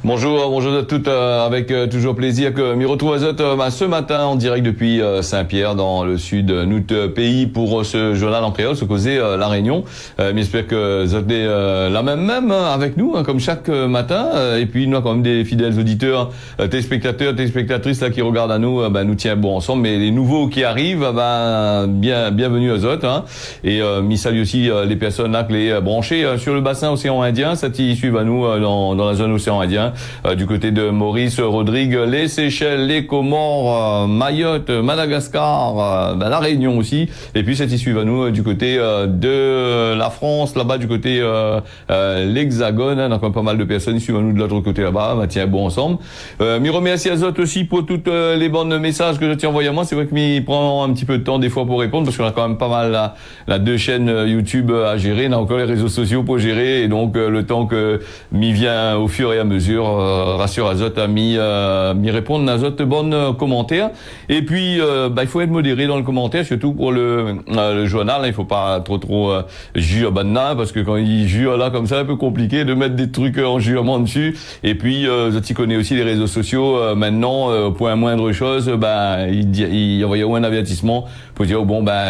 Bonjour à toutes, avec toujours plaisir que m'y retrouve à Zot ce matin en direct depuis Saint-Pierre dans le sud notre pays pour ce journal en créole, se causer la Réunion. J'espère que Zot est la même avec nous comme chaque matin. Et puis nous avons quand même des fidèles auditeurs, téléspectateurs, téléspectatrices là qui regardent à nous, nous tiens bon ensemble. Mais les nouveaux qui arrivent, bienvenue à Zot. Et m'y salue aussi les personnes là qui les branchées sur le bassin océan Indien, ça qui suivent à nous dans la zone océan Indien. Du côté de Maurice, Rodrigue, les Seychelles, les Comores, Mayotte, Madagascar, la Réunion aussi. Et puis, c'est qui suivent à nous du côté de la France, là-bas, du côté l'Hexagone. Donc, pas mal de personnes qui suivent à nous de l'autre côté là-bas. Tiens, bon ensemble. M'y remercie à Zot aussi pour toutes les bonnes messages que je tiens envoyés à moi. C'est vrai que m'y prend un petit peu de temps des fois pour répondre parce qu'on a quand même pas mal la deux chaînes YouTube à gérer. On a encore les réseaux sociaux pour gérer. Et donc, le temps que m'y vient au fur et à mesure, rassure Azot à m'y répondre Azot bonnes commentaires. Et puis il faut être modéré dans le commentaire, surtout pour le journal. Il faut pas trop jure banna parce que quand il jure là comme ça, c'est un peu compliqué de mettre des trucs en jurement dessus. Et puis Zot connaît aussi les réseaux sociaux maintenant au point moindre chose, il envoie un avertissement pour dire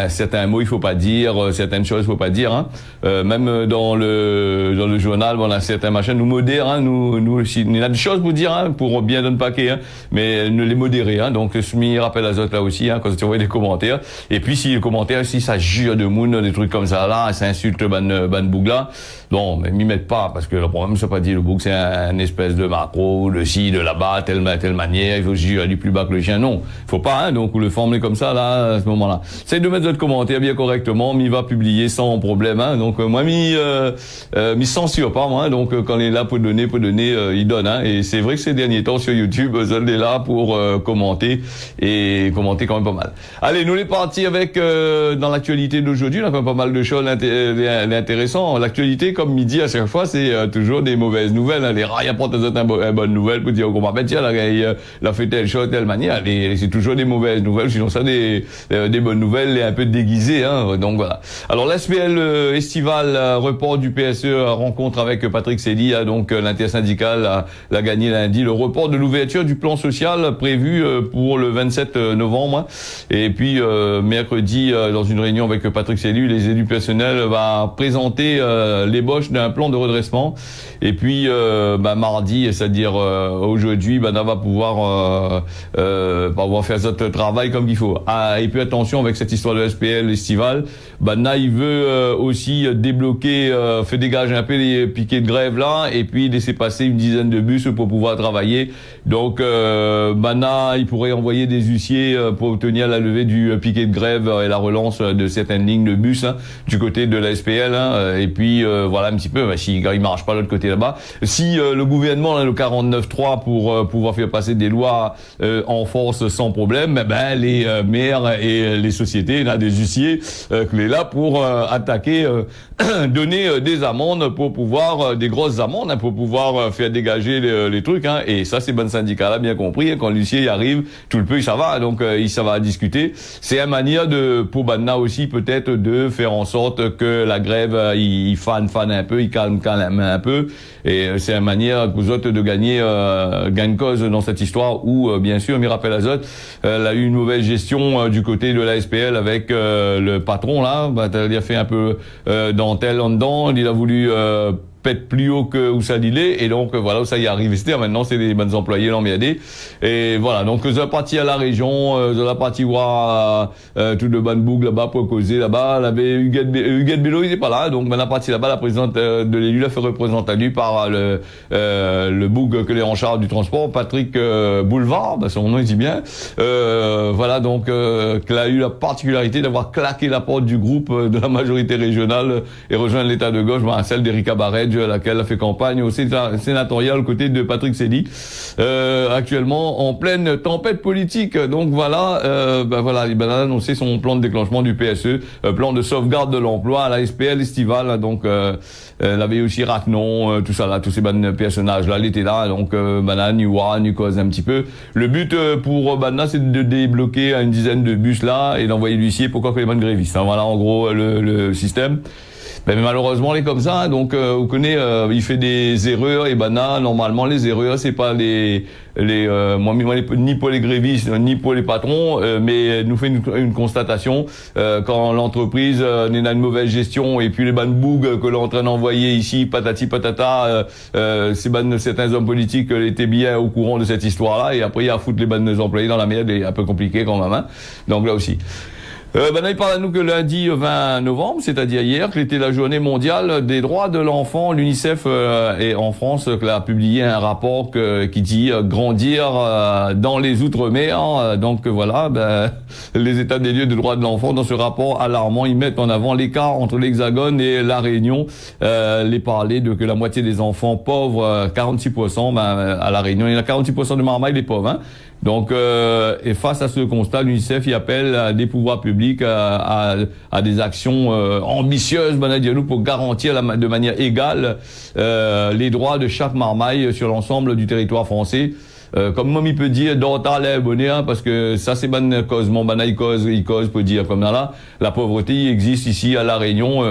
certains mots il faut pas dire, certaines choses il faut pas dire. Même dans le journal, on a certains machins nous modèrent, nous aussi. Il y a des choses pour dire, pour bien donner paquet, mais ne les modérer. Donc, je m'y rappelle à Zot là aussi, quand tu vois des commentaires. Et puis, si les commentaires, si ça jure de moon, des trucs comme ça là, ça insulte ban bougla. Non, mais m'y mettent pas, parce que le problème, c'est pas dire le boug, c'est un espèce de macro, de ci, de là-bas, telle manière, il faut jurer du plus bas que le chien. Non, faut pas, donc, le former comme ça, là, à ce moment-là. C'est de mettre votre commentaire bien correctement, m'y va publier sans problème, donc, moi, m'y censure pas, moi, donc, quand il est là pour donner, il donne, et c'est vrai que ces derniers temps sur YouTube, Zol est là pour commenter et commenter quand même pas mal. Allez, nous les partis avec dans l'actualité d'aujourd'hui, on a quand même pas mal de choses intéressantes. L'actualité, comme midi à chaque fois, c'est toujours des mauvaises nouvelles. Les rails apportent une bonne nouvelle pour dire qu'on va tiens, il a fait telle chose, telle manière. C'est toujours des mauvaises nouvelles, sinon ça des bonnes nouvelles et un peu déguisées. Donc voilà. Alors l'SPL estival, report du PSE, rencontre avec Patrick Sély, donc l'intersyndicale l'a gagné lundi, le report de l'ouverture du plan social prévu pour le 27 novembre. Et puis mercredi, dans une réunion avec Patrick Sély, les élus personnels va présenter l'ébauche d'un plan de redressement. Et puis mardi, c'est-à-dire aujourd'hui, on va pouvoir faire notre travail comme il faut. Et puis attention avec cette histoire de SPL estival, il veut aussi débloquer, fait dégager un peu les piquets de grève là, et puis laisser passer une dizaine de bus pour pouvoir travailler. Donc il pourrait envoyer des huissiers pour obtenir la levée du piquet de grève et la relance de certaines lignes de bus du côté de la SPL. Et puis voilà un petit peu, si il marche pas de l'autre côté là-bas, si le gouvernement a le 49.3 pour pouvoir faire passer des lois en force sans problème, les maires et les sociétés, il y a des huissiers qui est là pour attaquer, donner des amendes pour pouvoir des grosses amendes pour pouvoir faire dégager les trucs. Et ça c'est bon syndicat là bien compris. Quand l'huissier y arrive, tout le peu ça va, donc ça va discuter. C'est une manière pour Banna aussi peut-être de faire en sorte que la grève il fan un peu, il calme un peu. Et c'est une manière pour autres de gagner gain cause dans cette histoire où bien sûr me rappelle Azot, elle a eu une mauvaise gestion du côté de la SPL avec le patron là, il a fait un peu dentelle en dedans, il a voulu peut-être plus haut que où ça dilait, et donc voilà où ça y arrive. Maintenant c'est des bonnes employés l'emmerdé. Et voilà, donc la partie à la région, la partie voir tout de bonne boucle là-bas pour causer là-bas, il avait Huguette Bello, il est pas là, donc la partie là-bas, la présidente de l'élu l'a fait représenter lui par le bouc que les en charge du transport, Patrick Boulevard, son nom il dit bien. Voilà, donc qu'il a eu la particularité d'avoir claqué la porte du groupe de la majorité régionale et rejoindre l'état de gauche, celle d'Erika Barrett, à laquelle a fait campagne au sénatorial aux côtés de Patrick Sély, actuellement en pleine tempête politique. Donc voilà, il a annoncé son plan de déclenchement du PSE, plan de sauvegarde de l'emploi à la SPL estivale. Donc elle avait aussi Racnon, tout ça là, tous ces bonnes personnages là, l'été là. Donc New cause un petit peu. Le but pour Banna, c'est de débloquer une dizaine de bus là et d'envoyer l'huissier. Pourquoi que les bonnes grévistes. Voilà en gros le système. Ben, mais malheureusement, il est comme ça. Hein, donc, vous connaissez, il fait des erreurs. Et ben là, normalement, les erreurs, c'est pas moi, ni pour les grévistes, ni pour les patrons, mais nous fait une constatation. Quand l'entreprise n'est dans une mauvaise gestion et puis les bannes bougs que l'on est en train d'envoyer ici, patati patata, certains hommes politiques étaient bien au courant de cette histoire-là. Et après, il y a à foutre les bannes employés dans la merde. Et un peu compliqué quand même. Hein. Donc là aussi. Il parle à nous que lundi 20 novembre, c'est-à-dire hier, que était la journée mondiale des droits de l'enfant. L'UNICEF et en France a publié un rapport qui dit grandir dans les Outre-mer. Donc voilà, les états des lieux des droits de l'enfant dans ce rapport alarmant, ils mettent en avant l'écart entre l'Hexagone et la Réunion. Les parler de que la moitié des enfants pauvres, 46%, à la Réunion, il y a 46% de Marmaille des pauvres. Hein. Donc, et face à ce constat, l'UNICEF y appelle des pouvoirs publics à des actions ambitieuses, pour garantir de manière égale les droits de chaque marmaille sur l'ensemble du territoire français. Comme moi, il peut dire, d'entendre les abonnés, parce que ça, c'est ban cause, il cause, peut dire comme là, la pauvreté existe ici à La Réunion,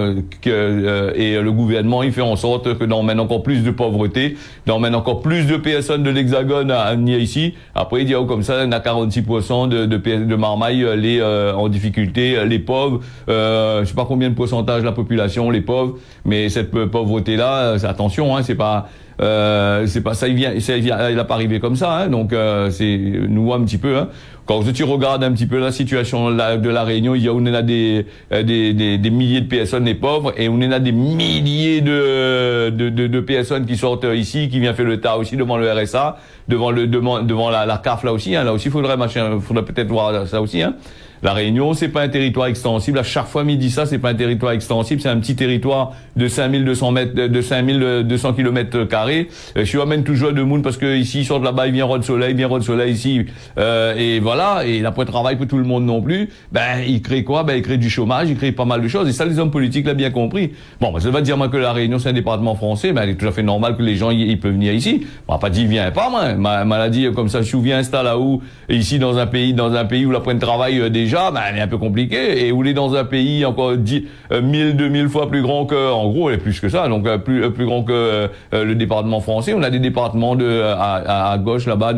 et le gouvernement, il fait en sorte que d'emmène encore plus de pauvreté, d'emmène encore plus de personnes de l'Hexagone à venir ici. Après, il dit, comme ça, il y a 46% de marmailles, en difficulté, les pauvres, je sais pas combien de pourcentage de la population, les pauvres, mais cette pauvreté-là, attention, c'est pas ça, il a pas arrivé comme ça, hein, donc c'est nous un petit peu. Hein. Quand tu regardes un petit peu la situation de la Réunion, il y a on a des milliers de personnes les pauvres et on a des milliers de personnes qui sortent ici, qui viennent faire le tas aussi devant le RSA, devant la CAF là aussi. Hein, là aussi, faudrait peut-être voir ça aussi. Hein. La Réunion, c'est pas un territoire extensible. À chaque fois, il dit ça, c'est pas un territoire extensible. C'est un petit territoire de 5200 kilomètres carrés. Je suis amène toujours de monde parce que ici, ils sortent là-bas, il vient roi de soleil ici. Et voilà. Et il n'a pas de travail pour tout le monde non plus. Il crée quoi? Il crée du chômage, il crée pas mal de choses. Et ça, les hommes politiques l'ont bien compris. Bon, ça va dire, moi, que la Réunion, c'est un département français. Il est tout à fait normal que les gens, ils peuvent venir ici. On va pas dire, viens pas, moi. Maladie, comme ça, si tu viens installer là-haut, ici, dans un pays où la pointe de travail, déjà, elle est un peu compliquée, et où elle est dans un pays encore 1000, 2000 fois plus grand que, en gros, elle est plus que ça, donc plus grand que le département français. On a des départements à gauche là-bas,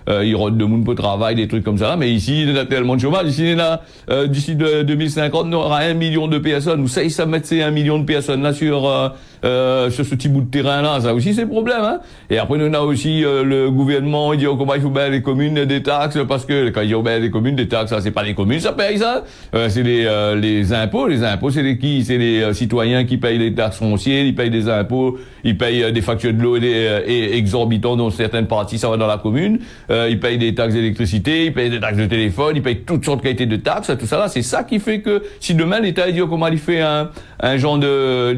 ils rodent de monde pour travail, des trucs comme ça, mais ici, il y a tellement de chômage. Ici, il y a, d'ici 2050, on aura 1 million de personnes. Vous savez, ça mettre ces 1 million de personnes là sur ce petit bout de terrain là, ça aussi c'est le problème. Hein. Et après, on a aussi le gouvernement, il dit comment il faut baisser les communes des taxes, parce que quand il y a les communes des taxes, ça c'est pas les communes, ça paye ça. C'est les impôts. Les impôts, c'est c'est les citoyens qui payent les taxes foncières, ils payent des impôts, ils payent des factures de l'eau et exorbitants dans certaines parties, ça va dans la commune. Ils payent des taxes d'électricité, ils payent des taxes de téléphone, ils payent toutes sortes de qualités de taxes, tout ça là. C'est ça qui fait que si demain l'État dit comment il fait un genre de,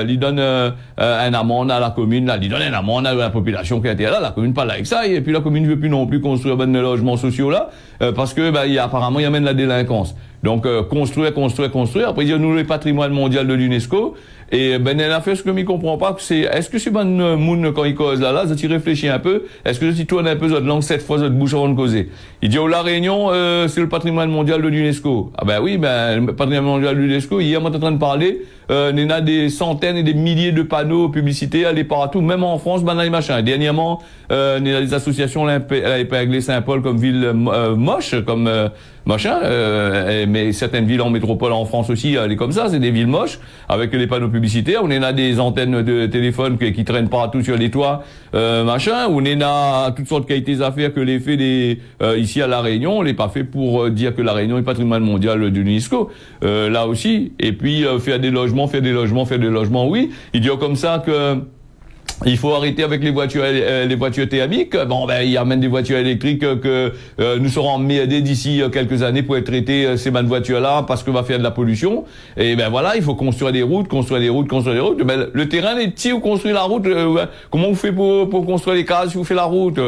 il donne un amende à la commune, là, il donne un amende à la population qui est là, la commune parle avec ça, et puis la commune ne veut plus non plus construire des logements sociaux là, parce que apparemment il amène la délinquance. Donc construire. Après dire nous le patrimoine mondial de l'UNESCO. Et elle a fait ce que je ne comprends pas, est-ce que c'est bon monde quand il cause là, ça t'y réfléchit un peu, est-ce que tu tournes un peu votre langue 7 fois votre bouche avant de causer. Il dit La Réunion, c'est le patrimoine mondial de l'UNESCO. Ah oui, le patrimoine mondial de l'UNESCO, hier on est en train de parler, il y a des centaines et des milliers de panneaux publicités allés partout, même en France, machin. Dernièrement, il y a des associations épinglé Saint-Paul comme ville moche, comme machin, mais certaines villes en métropole en France aussi, elle est comme ça, c'est des villes moches, avec les panneaux publicitaires, on a des antennes de téléphone qui traînent partout sur les toits, machin, on a toutes sortes de qualités à faire que les fait ici à La Réunion, on n'est pas fait pour dire que La Réunion est patrimoine mondial de l'UNESCO, là aussi, et puis faire des logements, oui, il dit comme ça que il faut arrêter avec les voitures thermiques. Il amène des voitures électriques que nous serons emmerdés d'ici quelques années pour être traités ces voitures-là parce qu'on va faire de la pollution. Et voilà, il faut construire des routes. Le terrain est petit, vous construisez la route. Comment vous faites pour construire les cases si vous faites la route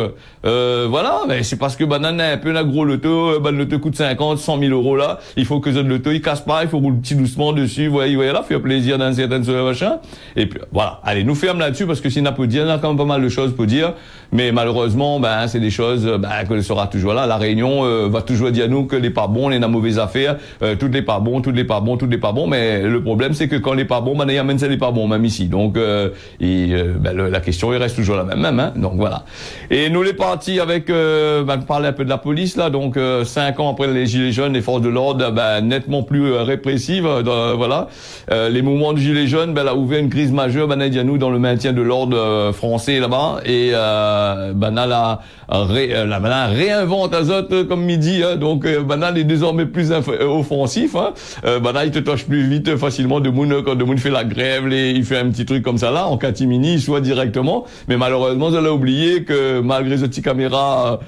voilà, mais c'est parce que banane un peu un gros loto, l'auto coûte 50, 100 000 euros là. Il faut que l'auto il casse pas, il faut rouler petit doucement dessus. Voyez là, faire plaisir dans certaines machin. Et puis voilà, allez, nous ferme là-dessus parce que on a quand même pas mal de choses pour dire. Mais malheureusement, ben c'est des choses que sera toujours là. La Réunion va toujours dire à nous que les pas bons, les mauvaises affaires, toutes les pas bons, toutes les pas bons, toutes les pas bons. Mais le problème, c'est que quand les pas bons, ben il amène ça les pas bons même ici. Donc la question, il reste toujours la même. Hein. Donc voilà. Et nous les partis avec parler un peu de la police là. Donc 5 ans après les gilets jaunes, les forces de l'ordre nettement plus répressives. Voilà. Les mouvements de gilets jaunes, a ouvert une crise majeure, nous dans le maintien de l'ordre français là-bas. Et la réinvente Azote comme midi. Hein. Donc Banal est désormais plus offensif. Hein. Il te touche plus vite facilement de monde quand de monde fait la grève, il fait un petit truc comme ça là en catimini, soit directement. Mais malheureusement, vous avez oublié que malgré ce petit caméra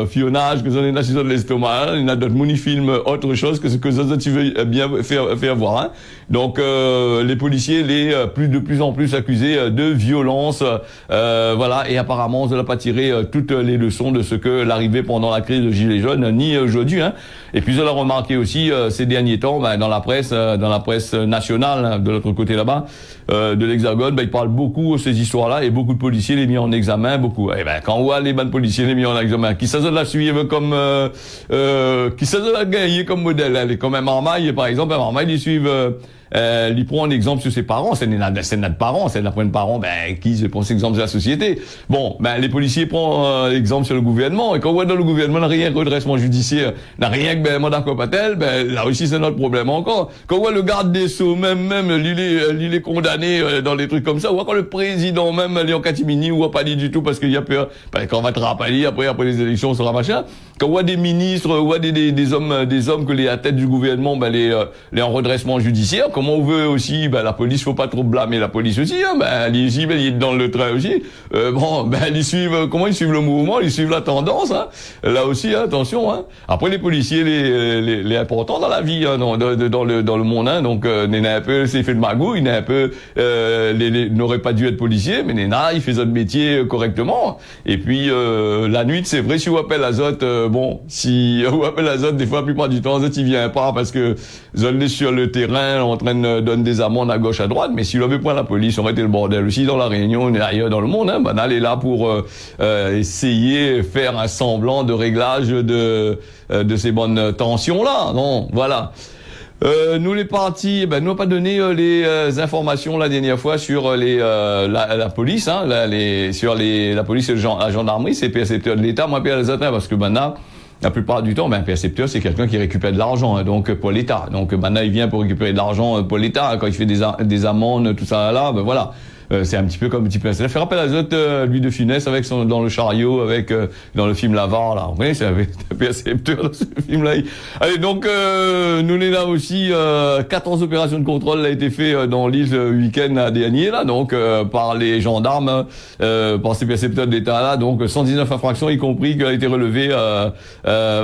fionnage que vous avez dans l'estomac, il y a d'autres monifilms autre chose que ce que vous veux bien faire voir. Hein. Donc les policiers de plus en plus accusés de violence, voilà. Et apparemment, vous n'avez pas tiré toutes les leçons de ce que l'arrivée pendant la crise de Gilets jaunes, ni aujourd'hui. Hein. Et puis, vous avez remarqué aussi ces derniers temps, dans la presse nationale, hein, de l'autre côté là-bas, de l'Hexagone, il parle beaucoup de ces histoires-là et beaucoup de policiers les mis en examen, beaucoup. Et quand on voit les bonnes policiers les mis en examen, qui s'agit de la suivre comme, qui s'agit de la gagner comme modèle, elle est comme un Marmaille, par exemple, un Marmaille, ils suivent. Il prend un exemple sur ses parents, c'est notre parents, c'est notre parents, qui se prend exemple de la société. Bon, les policiers prennent exemple sur le gouvernement, et quand on voit dans le gouvernement, n'a rien que redressement judiciaire, n'a rien que mandat Copatel, là aussi c'est notre problème encore. Quand on voit le garde des Sceaux, même, il est condamné dans les trucs comme ça, ou quand le président même, Léon Katimini, ou pas dit du tout parce qu'il y a peur, quand on va te rappeler, après les élections, on sera machin. Quand on voit des ministres, on voit des hommes que les à tête du gouvernement, les en redressement judiciaire, comment on veut aussi, la police, faut pas trop blâmer la police aussi, hein, ici, il est dans le train aussi. Ils suivent, comment ils suivent le mouvement, ils suivent la tendance, hein. Là aussi, hein, attention, hein. Après, les policiers, les importants dans la vie, hein, dans le monde, hein. Donc, Néna un peu, c'est fait de magouille, Néna un peu, n'aurait pas dû être policier, mais Néna, il fait son métier correctement. Et puis, la nuit, c'est vrai, si on appelle Azote, si on appelle Azote, des fois, la plupart du temps, Azote, il vient pas parce que Azote est sur le terrain, en train de donner des amendes à gauche, à droite, mais s'il avait point la police, on aurait été le bordel aussi dans la Réunion et ailleurs dans le monde, hein. Elle est là pour, essayer, faire un semblant de réglage de ces bonnes tensions-là. Non, voilà. Nous les partis, nous n'avons pas donné les informations la dernière fois sur la police, hein, sur la police et la gendarmerie, c'est percepteur de l'État, moi les autres, parce que maintenant, la plupart du temps, un percepteur, c'est quelqu'un qui récupère de l'argent, hein, donc pour l'État. Donc maintenant, il vient pour récupérer de l'argent pour l'État, hein, quand il fait des amendes, tout ça là, voilà. C'est un petit peu comme un petit peu. Ça fait rappel à Azote, lui de Funès avec dans le chariot, avec dans le film L'Avare là. Vous voyez, c'est un percepteur dans ce film-là. Allez, donc nous les là aussi 14 opérations de contrôle a été fait dans l'île week-end dernier là, donc par les gendarmes, par ces percepteurs de l'État là, donc 119 infractions, y compris qui a été relevé.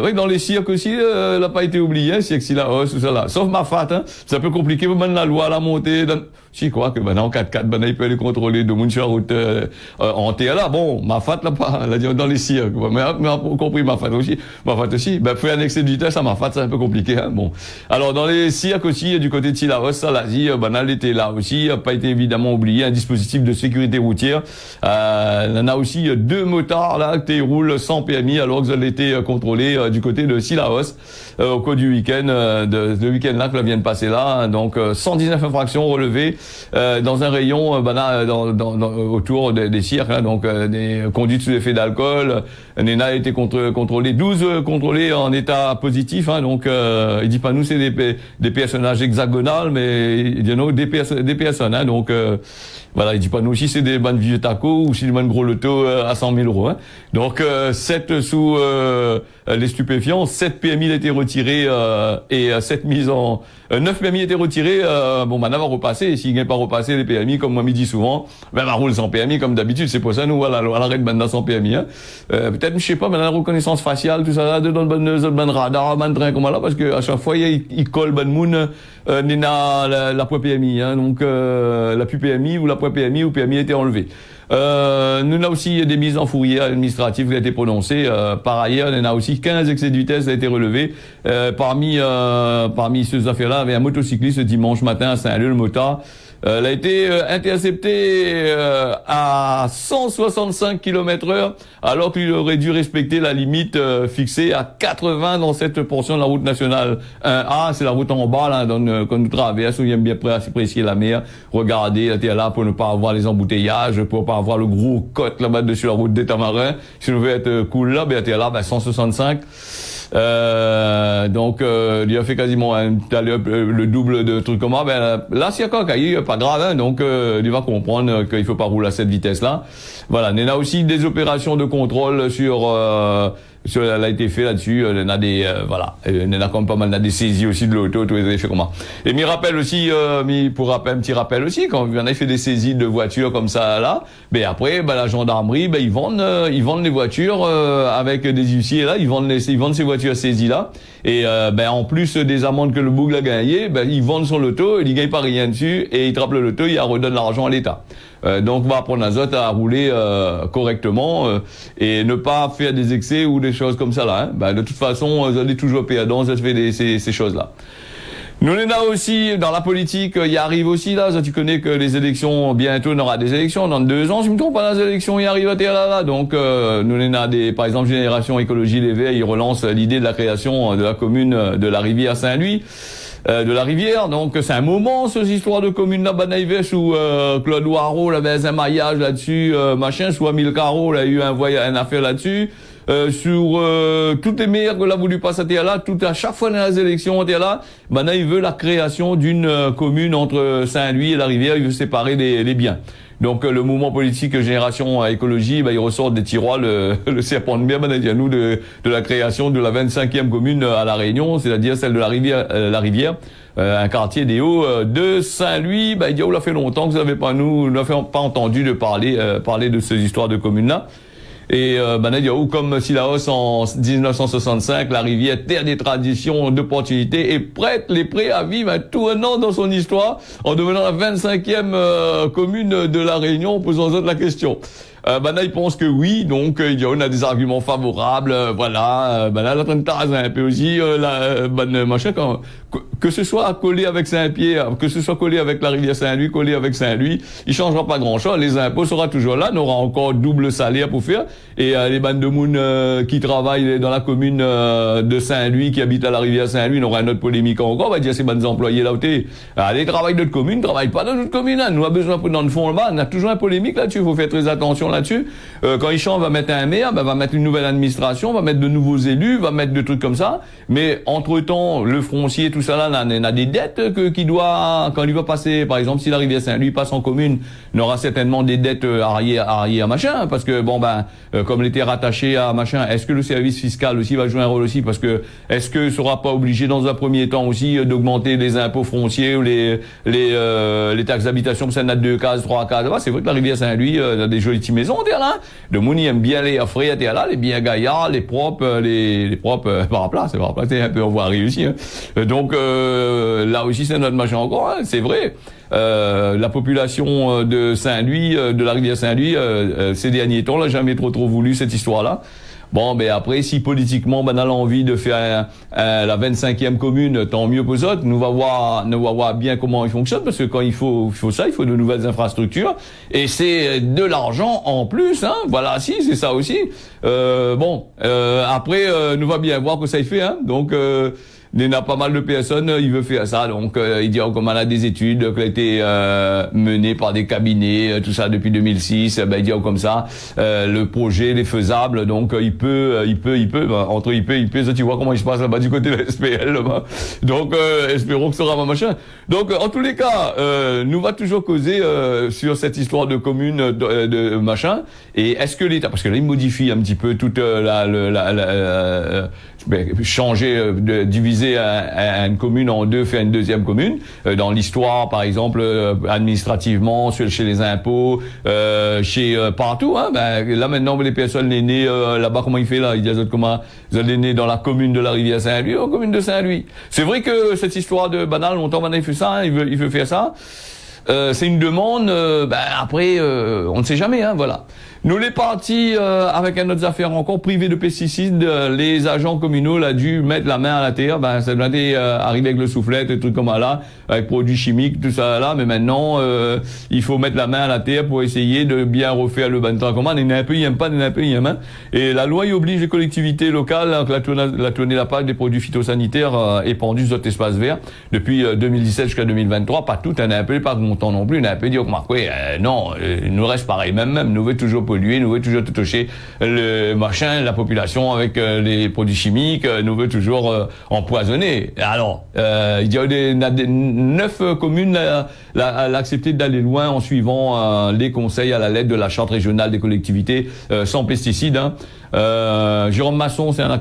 Oui, dans les cirques aussi, n'a pas été oublié, cirque si la hausse, tout ça là. Sauf Mafat, hein, c'est un peu compliqué. Maintenant la loi la montée. Je crois que maintenant en 4x4, il peut aller contrôler de monde sur la route en TLA. Bon, Mafat là pas, là dans les cirques. Mais compris Mafat aussi. Mafat aussi. Faire un excès de vitesse à Mafat, c'est un peu compliqué. Hein. Bon. Alors dans les cirques aussi, du côté de Tilaos, ça l'a dit, Banal était là aussi, pas été évidemment oublié, un dispositif de sécurité routière. Il y en a aussi 2 motards là qui roulent sans permis alors qu'ils ont été contrôlés du côté de Silaos au cours du week-end, de week-end là que vient de passer là. Hein. Donc 119 infractions relevées dans un rayon autour des cirques, hein, donc des conduites sous l'effet d'alcool. Néna a été contrôlé, 12 contrôlés en état positif, hein, donc il dit pas nous c'est des personnages hexagonales, mais il dit non des personnes, hein, donc voilà, il dit pas nous aussi c'est des bonnes vieux tacos ou si des bonnes gros lotos à 100 000 euros, hein. Donc 7 sous les stupéfiants, 7 PMI étaient retirés et 7 mises en 9 PMI étaient retirés. Maintenant va repasser. S'il n'est pas repassé les PMI, comme moi me dit souvent, va rouler sans PMI comme d'habitude. C'est pour ça nous voilà, on arrête maintenant sans PMI. Hein. Peut-être je sais pas, maintenant la reconnaissance faciale, tout ça là, dans le bon radar, bon train comme là, parce que à chaque fois il colle ben moun nina la point PMI, hein, donc la plus PMI ou la point PMI ou PMI était enlevé. Nous avons aussi des mises en fourrière administratives qui ont été prononcées. Par ailleurs, il y en a aussi 15 excès de vitesse qui ont été relevés. Parmi ces affaires-là, il y avait un motocycliste dimanche matin à Saint-Leu, le motard. Elle a été interceptée à 165 km/h alors qu'il aurait dû respecter la limite fixée à 80 dans cette portion de la route nationale 1A. C'est la route en bas là, quand nous traversons, il aime bien apprécier la mer. Regardez, là, là pour ne pas avoir les embouteillages, pour pas avoir le gros cote là-bas dessus la route des Tamarins. Si on veut être cool là, ben t'es là, 165. Donc il a fait quasiment le double de trucs comme ça. Ben là c'est encore pas grave, hein, donc il va comprendre qu'il faut pas rouler à cette vitesse là. Voilà, il y a aussi des opérations de contrôle elle a été fait là-dessus. Il y en a des voilà, il y en a quand même pas mal, il y a des saisies aussi de l'auto, tous les effets comment. Et m'y rappelle aussi, un petit rappel aussi, quand on a fait des saisies de voitures comme ça là, ben après la gendarmerie, ils vendent les voitures avec des huissiers là, ils vendent ces voitures saisies là, et en plus des amendes que le bougle a gagné, ils vendent son loto, ils gagnent pas rien dessus et ils trappent le loto, ils redonnent l'argent à l'État. Donc on va apprendre à rouler correctement et ne pas faire des excès ou des choses comme ça là. Hein. De toute façon, vous allez toujours perdant, vous fait ces choses-là. Nous on a aussi dans la politique, il arrive aussi là, tu connais que les élections, bientôt on aura des élections, dans 2 ans, si je me trompe pas, les élections, il arrive à là. Donc nous on a par exemple, Génération Écologie Les Verts, ils relancent l'idée de la création de la commune de la rivière Saint-Louis. De la rivière, donc c'est un moment cette histoire de commune là Banaïves où Claude Waro avait un maillage là-dessus, soit Milcaro a eu un affaire là-dessus. Sur toutes les maires que l'a voulu passer là, à chaque fois dans les élections là, il veut la création d'une commune entre Saint-Louis et la rivière, il veut séparer les biens. Donc le mouvement politique Génération Écologie, il ressort des tiroirs le serpent de mer, il y a nous de la création de la 25e commune à La Réunion, c'est-à-dire celle de la rivière, un quartier des Hauts de Saint-Louis. Il a fait longtemps que vous n'avez pas entendu parler de ces histoires de communes là. Et comme Sillaos en 1965, la rivière, terre des traditions, d'opportunités, est prête à vivre un tournant dans son histoire en devenant la 25e commune de la Réunion, en posant la question. Là, il pense que oui, donc on a des arguments favorables, voilà. Là, la Trentase un peu aussi, machin, que ce soit collé avec Saint-Pierre, que ce soit collé avec la rivière Saint-Louis, collé avec Saint-Louis, il changera pas grand-chose. Les impôts sera toujours là, on aura encore double salaire pour faire. Et les bandes de moun qui travaillent dans la commune de Saint-Louis, qui habitent à la rivière Saint-Louis, on aura une autre polémique encore. On va dire ces bandes employés là où les travaillent dans notre commune, travaillent pas dans notre commune. Hein. Nous avons besoin de dans le fond là-bas, on a toujours une polémique là-dessus. Il faut faire très attention là-dessus. Quand il change, va mettre un maire, va mettre une nouvelle administration, va mettre de nouveaux élus, va mettre des trucs comme ça. Mais entre-temps, le foncier, tout ça là, on a des dettes qui doit, quand il va passer, par exemple, si la rivière Saint-Louis passe en commune, on aura certainement des dettes arrière machin, parce que comme il était rattaché à machin, est-ce que le service fiscal aussi va jouer un rôle aussi, parce que est-ce que sera pas obligé dans un premier temps aussi d'augmenter les impôts fonciers ou les taxes d'habitation, parce que ça en a 2 cases, 3 cases. C'est vrai que la rivière Saint-Louis a des jolies petites maisons, là. De Mouni aime bien les frais, là, les bien gaillards, les propres, les propres, par place, c'est un peu on voit réussi, hein. Donc, là aussi, c'est notre machin encore, hein, c'est vrai. La population de Saint-Louis, de la rivière Saint-Louis, ces derniers temps, là, jamais trop voulu cette histoire-là. Bon, après, si politiquement, on a l'envie de faire la 25e commune, tant mieux pour eux autres. Nous va voir bien comment il fonctionne, parce que quand il faut ça, il faut de nouvelles infrastructures. Et c'est de l'argent en plus, hein. Voilà, si, c'est ça aussi. Après, nous va bien voir que ça y fait, hein. Donc, il y en a pas mal de personnes, il veut faire ça, donc il dit comme on a des études qui ont été menées par des cabinets, tout ça depuis 2006, il dit comme ça, le projet est faisable, donc il peut, entre il peut, ça tu vois comment il se passe là-bas du côté de la SPL là-bas. Donc espérons que ça sera machin. Donc en tous les cas, nous va toujours causer sur cette histoire de commune de machin. Et est-ce que l'État, parce que là il modifie un petit peu toute changer, diviser une commune en deux, faire une deuxième commune. Dans l'histoire, par exemple, administrativement, chez les impôts, partout. Hein, là maintenant, les personnes nées là-bas, comment il fait là? Il dit comment ils sont nés dans la commune de la rivière Saint-Louis, en commune de Saint-Louis. C'est vrai que cette histoire de banal, longtemps, il fait ça, hein, il veut faire ça. c'est une demande. Après, on ne sait jamais, hein, voilà. Nous les partis avec un autre affaire encore privés de pesticides, les agents communaux là dû mettre la main à la terre. Ça doit arriver avec le soufflet, des trucs comme là, avec produits chimiques, tout ça là. Mais maintenant, il faut mettre la main à la terre pour essayer de bien refaire le ban comment. Il y en a un peu, il y en a pas, il y en a un peu, il y en a un. Et la loi y oblige les collectivités locales à tourner la page des produits phytosanitaires épandus sur cet espace vert depuis 2017 jusqu'à 2023. Pas tout, il y en a un peu, pas longtemps non plus. Il y en a un peu dit, non, il nous reste pareil, même nous veut toujours polluer, nous veut toujours toucher le machin, la population avec les produits chimiques, nous veut toujours empoisonner. Alors, il y a 9 communes à l'accepter d'aller loin en suivant les conseils à la lettre de la charte régionale des collectivités sans pesticides. Hein. Jérôme Masson, c'est un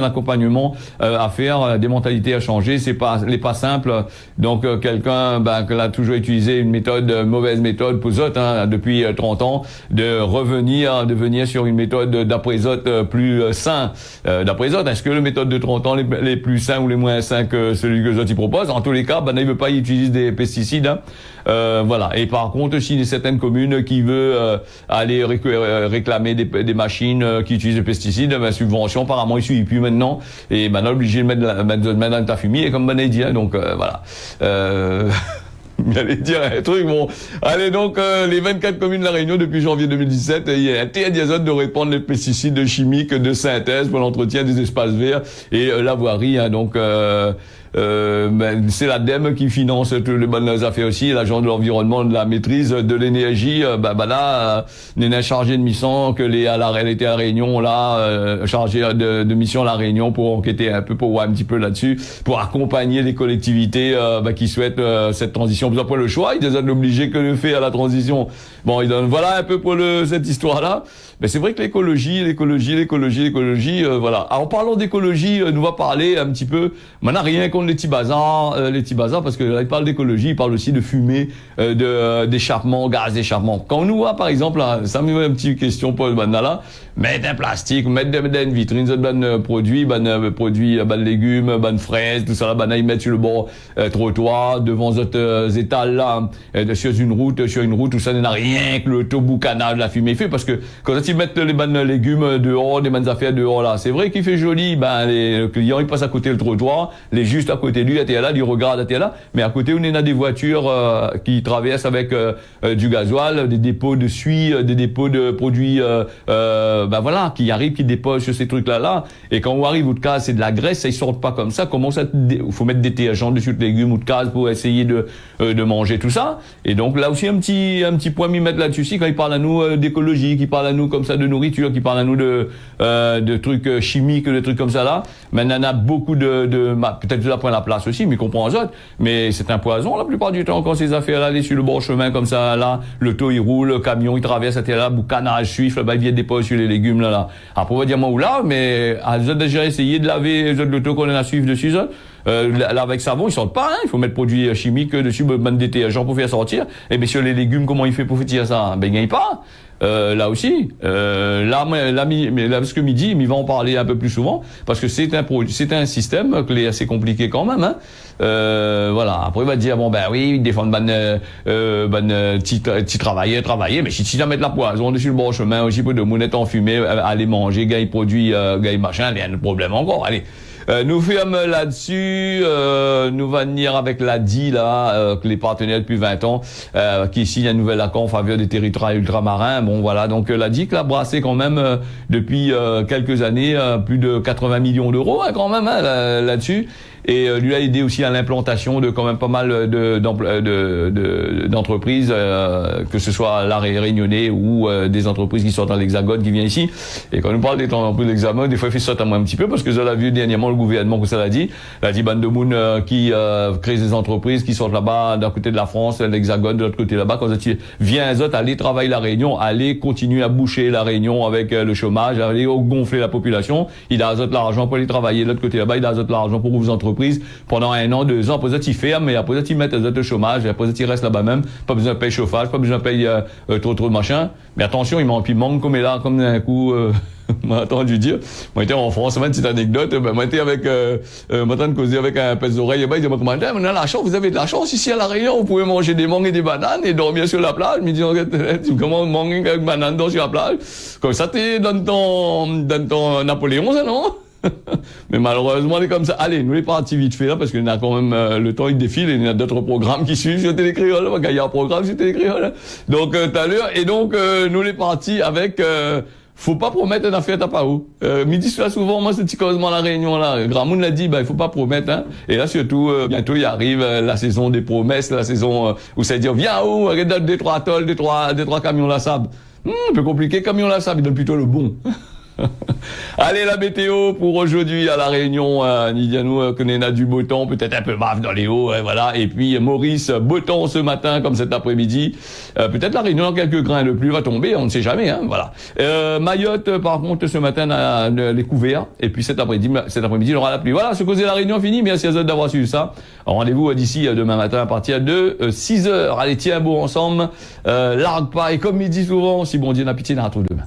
accompagnement à faire, des mentalités à changer. C'est pas simple. Donc quelqu'un qui a toujours utilisé une mauvaise méthode Pozote depuis 30 ans, de venir sur une méthode d'après-zote plus sain. D'après-zote, est-ce que la méthode de 30 ans les plus sains ou les moins sains que celui que Zote y propose? En tous les cas, il veut pas y utiliser des pesticides. Hein. Voilà. Et par contre, s'il y a certaines communes qui veulent aller réclamer des machines qui utilisent des pesticides, subvention, apparemment, il suit plus maintenant. Et maintenant, obligé de mettre dans le tas fumier, comme Ben a dit. Hein, donc, voilà. J'allais dire un truc, bon. Allez, donc, les 24 communes de la Réunion depuis janvier 2017, il y a intérêt de répandre les pesticides chimiques de synthèse pour l'entretien des espaces verts et la voirie, hein, donc, c'est l'ADEME qui finance toutes les bonnes affaires aussi, l'agent de l'environnement, de la maîtrise de l'énergie. Là, on est chargé de mission que elle était à la Réunion là, chargé de mission à la Réunion pour enquêter un peu, pour voir un petit peu là-dessus, pour accompagner les collectivités qui souhaitent cette transition. Vous avez le choix, ils ont obligé que le fait à la transition. Bon, ils donnent voilà un peu pour cette histoire-là. Mais c'est vrai que l'écologie, voilà. Alors, en parlant d'écologie, nous va parler un petit peu. Maintenant, rien contre les petits bazars, parce que là, il parle d'écologie, il parle aussi de fumée, d'échappement, gaz d'échappement. Quand on nous voit, par exemple, là, ça me met une petite question pour le là, mettre un plastique, mettre une vitrine, ban produits, légumes, ban fraises, tout ça là, ils mettent sur le bord trottoir, devant d'autres étals là, sur une route, tout ça n'a rien que le toboucanage, la fumée fait, parce que quand ils mettent les bonnes légumes dehors, des bonnes affaires dehors là, c'est vrai qu'il fait joli, les clients ils passent à côté le trottoir, les juste à côté de lui, là, ils regardent là, mais à côté on a des voitures qui traversent avec du gasoil, des dépôts de suie, des dépôts de produits voilà, qui arrivent, qui déposent sur ces trucs-là, et quand on arrive au cas, c'est de la graisse, ça ils sortent pas comme ça, comment ça, faut mettre des détergents dessus de légumes ou de cases pour essayer de manger tout ça, et donc là aussi un petit point m'y mettre là-dessus aussi, quand ils parlent à nous d'écologie, qui parlent à nous comme ça de nourriture, qui parlent à nous de trucs chimiques, de trucs comme ça là, mais il y en a beaucoup peut-être ça prend la place aussi, mais comprend les autres, mais c'est un poison la plupart du temps quand ces affaires-là, aller sur le bord chemin comme ça, là, le taux il roule, le camion il traverse, là, boucanage suif, là, il vient déposer sur les légumes, là. Après, on va dire, moi, ou là, mais, ils ont déjà essayé de laver, le taux qu'on a suivre dessus, là, avec savon, ils sortent pas, hein. Il faut mettre produits chimiques dessus, ban détergent pour faire sortir. Et bien, sur les légumes, comment il fait pour faire ça? Ben, il gagne pas. Là aussi, là, ce que midi, il va en parler un peu plus souvent, parce que c'est un système qui est assez compliqué quand même, hein. Voilà. Après, il va dire, bon, ben oui, ils défendent petit travailler, mais si tu mettre la poison dessus le bon chemin, aussi peu de mounettes en fumée, aller manger, gagne produit, gagne machin, il y a un problème encore. Allez. Nous fermes là-dessus, nous va venir avec l'ADI, là, que les partenaires depuis 20 ans, qui signe un nouvel accord en faveur des territoires ultramarins. Bon, voilà. Donc, l'ADI qui a brassé quand même, depuis, quelques années, plus de 80 millions d'euros, hein, quand même, hein, là-dessus. Et lui a aidé aussi à l'implantation de quand même pas mal d'entreprises, que ce soit la Réunionnais ou des entreprises qui sont dans l'Hexagone qui viennent ici. Et quand on parle des entreprises de l'Hexagone, des fois il fait ça à moi un petit peu parce que ça l'a vu dernièrement le gouvernement que ça l'a dit bande de monde qui crée des entreprises qui sont là-bas d'un côté de la France, l'Hexagone de l'autre côté là-bas. Quand ça vient les autres aller travailler la Réunion, aller continuer à boucher la Réunion avec le chômage, aller gonfler la population. Il a les autres l'argent pour aller travailler de l'autre côté là-bas, il a les autres l'argent pour vous entreprises entreprise pendant 1 an, 2 ans, après ça, tu fermes, et après ça, tu mets tes autres au chômage, et après ça, tu restes là-bas même, pas besoin de payer chauffage, pas besoin de payer trop de machin. Mais attention, il manque comme là, comme d'un coup, m'a entendu dire, moi j'étais en France, une petite anecdote, moi j'étais avec, m'entends causer avec un pèse d'oreille, il m'a commandé, on a la chance, vous avez de la chance ici à La Réunion, vous pouvez manger des mangues et des bananes et dormir sur la plage. Je me dis, tu commandes mangue avec banane sur la plage? Comme ça, t'es dans ton Napoléon, ça, non? Mais malheureusement, on est comme ça. Allez, nous les partis vite fait là, parce qu'il y a quand même, le temps il défile et il y a d'autres programmes qui suivent sur Télécréole, il y a un programme sur Télécréole. Donc, tout à l'heure, et donc, nous les partis avec, faut pas promettre une affaire à pas où. Midi souvent, moi, c'est petit causement la réunion là. Grand monde l'a dit, il faut pas promettre, hein. Et là, surtout, bientôt, il arrive la saison des promesses, la saison où ça dit, viens où, regarde des trois tolls, des trois camions la sable. Un peu compliqué, camion la sable, il donne plutôt le bon. Allez, la météo pour aujourd'hui à La Réunion, nous connaissons du beau temps, peut-être un peu bave dans les hauts, voilà. Et puis Maurice, beau temps ce matin comme cet après-midi. Peut-être La Réunion, quelques grains de pluie va tomber, on ne sait jamais, hein, voilà. Mayotte, par contre, ce matin a les couverts. Et puis cet après-midi, il y aura la pluie. Voilà, ce causé La Réunion fini. Merci à vous d'avoir suivi ça. Rendez-vous d'ici demain matin à partir de 6 heures. Allez, tiens beau ensemble, largue pas. Et comme il dit souvent, si bon Dieu n'a pitié, on retrouve demain.